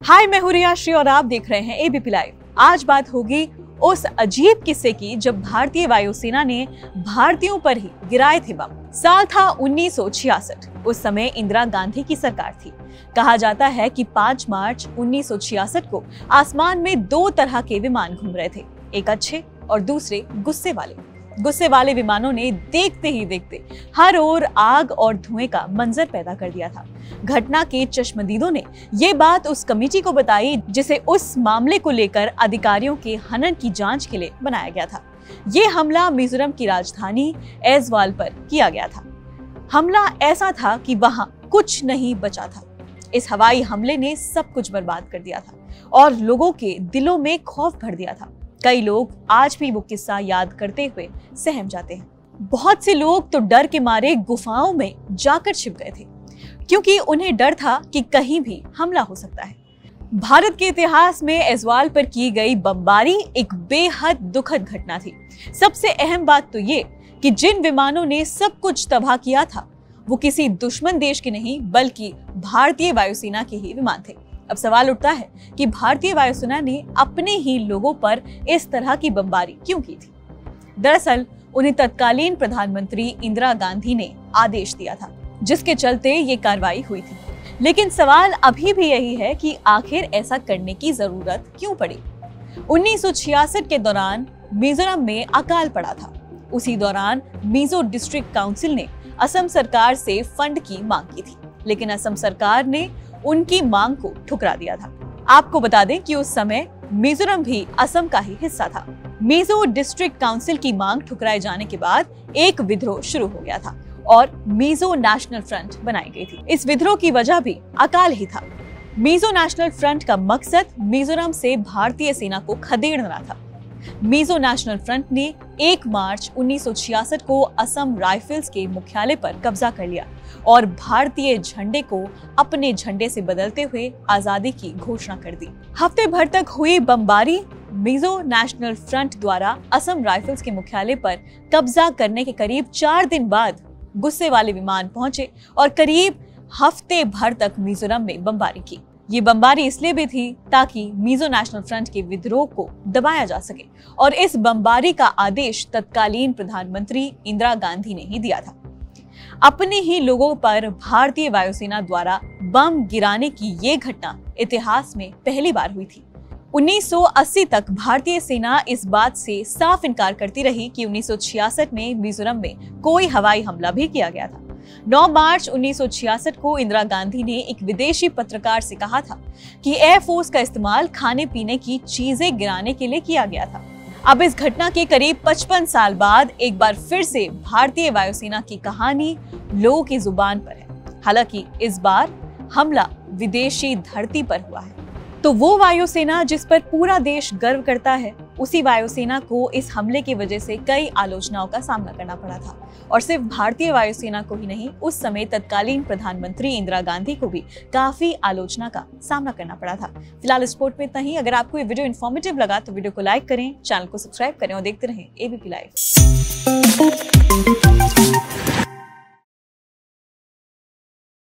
हाय, मैं हूं रियाश्री और आप देख रहे हैं एबीपी लाइव। आज बात होगी उस अजीब किस्से की जब भारतीय वायुसेना ने भारतीयों पर ही गिराए थे बम। साल था 1966। उस समय इंदिरा गांधी की सरकार थी। कहा जाता है कि 5 मार्च 1966 को आसमान में 2 तरह के विमान घूम रहे थे, एक अच्छे और दूसरे गुस्से वाले विमानों ने देखते ही देखते हर ओर आग और धुएं का मंजर पैदा कर दिया था। घटना के चश्मदीदों ने ये बात उस कमेटी को बताई जिसे उस मामले को लेकर अधिकारियों के हनन की जांच के लिए बनाया गया था। ये हमला मिजोरम की राजधानी ऐज़वाल पर किया गया था। हमला ऐसा था कि वहां कुछ नहीं बचा था। इस हवाई हमले ने सब कुछ बर्बाद कर दिया था और लोगों के दिलों में खौफ भर दिया था। कई लोग आज भी वो किस्सा याद करते हुए सहम जाते हैं। बहुत से लोग तो डर के मारे गुफाओं में जाकर छिप गए थे, क्योंकि उन्हें डर था कि कहीं भी हमला हो सकता है। भारत के इतिहास में ऐज़वाल पर की गई बमबारी एक बेहद दुखद घटना थी। सबसे अहम बात तो ये कि जिन विमानों ने सब कुछ तबाह किया था वो किसी दुश्मन देश के नहीं बल्कि भारतीय वायुसेना के ही विमान थे। अब सवाल उठता है कि भारतीय वायुसेना ने अपने ही लोगों पर इस तरह की बमबारी क्यों की थी। दरअसल उन्हें तत्कालीन प्रधानमंत्री इंदिरा गांधी ने आदेश दिया था, जिसके चलते ये कार्रवाई हुई थी। लेकिन सवाल अभी भी यही है कि आखिर ऐसा करने की जरूरत क्यों पड़ी। 1966 के दौरान मिजोरम में अकाल पड़ा था। उसी दौरान मिजो डिस्ट्रिक्ट काउंसिल ने असम सरकार से फंड की मांग की थी, लेकिन असम सरकार ने उनकी मांग को ठुकरा दिया था। आपको बता दें कि उस समय मिजोरम भी असम का ही हिस्सा था। मिजो डिस्ट्रिक्ट काउंसिल की मांग ठुकराए जाने के बाद एक विद्रोह शुरू हो गया था और मिजो नेशनल फ्रंट बनाई गई थी। इस विद्रोह की वजह भी अकाल ही था। मिजो नेशनल फ्रंट का मकसद मिजोरम से भारतीय सेना को खदेड़ना था। मिजो नेशनल फ्रंट ने 1 मार्च 1966 को असम राइफल्स के मुख्यालय पर कब्जा कर लिया और भारतीय झंडे को अपने झंडे से बदलते हुए आजादी की घोषणा कर दी। हफ्ते भर तक हुई बमबारी मिजो नेशनल फ्रंट द्वारा असम राइफल्स के मुख्यालय पर कब्जा करने के करीब 4 दिन बाद गुस्से वाले विमान पहुंचे और करीब हफ्ते भर तक मिजोरम में बमबारी की। ये बमबारी इसलिए भी थी ताकि मिजो नेशनल फ्रंट के विद्रोह को दबाया जा सके और इस बमबारी का आदेश तत्कालीन प्रधानमंत्री इंदिरा गांधी ने ही दिया था। अपने ही लोगों पर भारतीय वायुसेना द्वारा बम गिराने की ये घटना इतिहास में पहली बार हुई थी। 1980 तक भारतीय सेना इस बात से साफ इनकार करती रही कि 1966 में मिजोरम में कोई हवाई हमला भी किया गया था। 9 मार्च 1966 को इंदिरा गांधी ने एक विदेशी पत्रकार से कहा था कि एयरफोर्स का इस्तेमाल खाने पीने की चीजें गिराने के लिए किया गया था। अब इस घटना के करीब 55 साल बाद एक बार फिर से भारतीय वायुसेना की कहानी लोगों की जुबान पर है। हालांकि इस बार हमला विदेशी धरती पर हुआ है। तो वो वायुसेना जिस पर पूरा देश गर्व करता है, उसी वायुसेना को इस हमले की वजह से कई आलोचनाओं का सामना करना पड़ा था। और सिर्फ भारतीय वायुसेना को ही नहीं, उस समय तत्कालीन प्रधानमंत्री इंदिरा गांधी को भी काफी आलोचना का सामना करना पड़ा था। फिलहाल इस रिपोर्ट में इतना ही। अगर आपको ये वीडियो इन्फॉर्मेटिव लगा तो वीडियो को लाइक करें, चैनल को सब्सक्राइब करें और देखते रहें एबीपी लाइव।